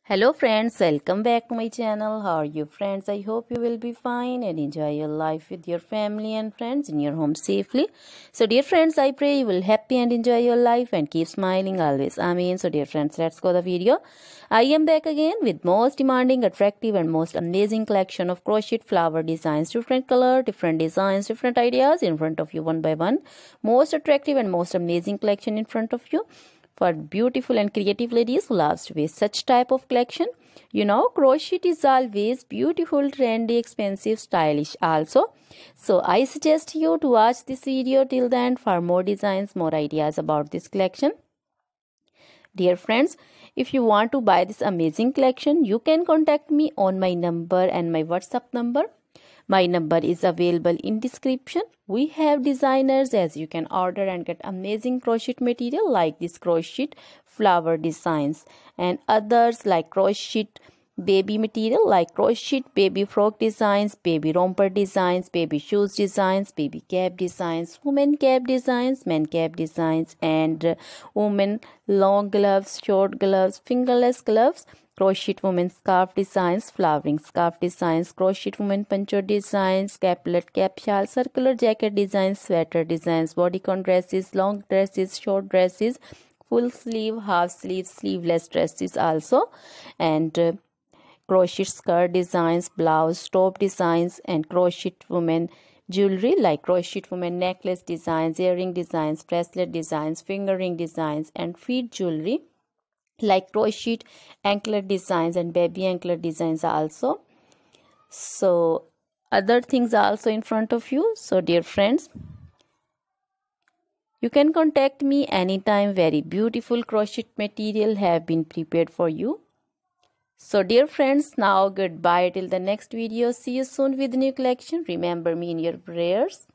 Hello friends, welcome back to my channel. How are you friends? I hope you will be fine and enjoy your life with your family and friends in your home safely. So dear friends, I pray you will happy and enjoy your life and keep smiling always. Amen. So dear friends, let's go the video. I am back again with most demanding, attractive and most amazing collection of crochet flower designs. Different color, different designs, different ideas in front of you one by one. Most attractive and most amazing collection in front of you for beautiful and creative ladies who loves to wear such type of collection. You know, crochet is always beautiful, trendy, expensive, stylish also. So I suggest you to watch this video till the end for more designs, more ideas about this collection. Dear friends, if you want to buy this amazing collection, you can contact me on my number and my WhatsApp number. My number is available in description. We have designers as you can order and get amazing crochet material like this crochet flower designs and others like crochet baby material like crochet baby frock designs, baby romper designs, baby shoes designs, baby cap designs, women cap designs, men cap designs and women long gloves, short gloves, fingerless gloves, crochet women scarf designs, flowering scarf designs, crochet women poncho designs, caplet, cap shawl, circular jacket designs, sweater designs, bodycon dresses, long dresses, short dresses, full sleeve, half sleeve, sleeveless dresses also, and crochet skirt designs, blouse, top designs, and crochet women jewelry like crochet women necklace designs, earring designs, bracelet designs, finger ring designs, and feet jewelry like crochet anklet designs and baby anklet designs also. So other things are also in front of you. So dear friends, you can contact me anytime. Very beautiful crochet material have been prepared for you. So dear friends, now goodbye till the next video. See you soon with new collection. Remember me in your prayers.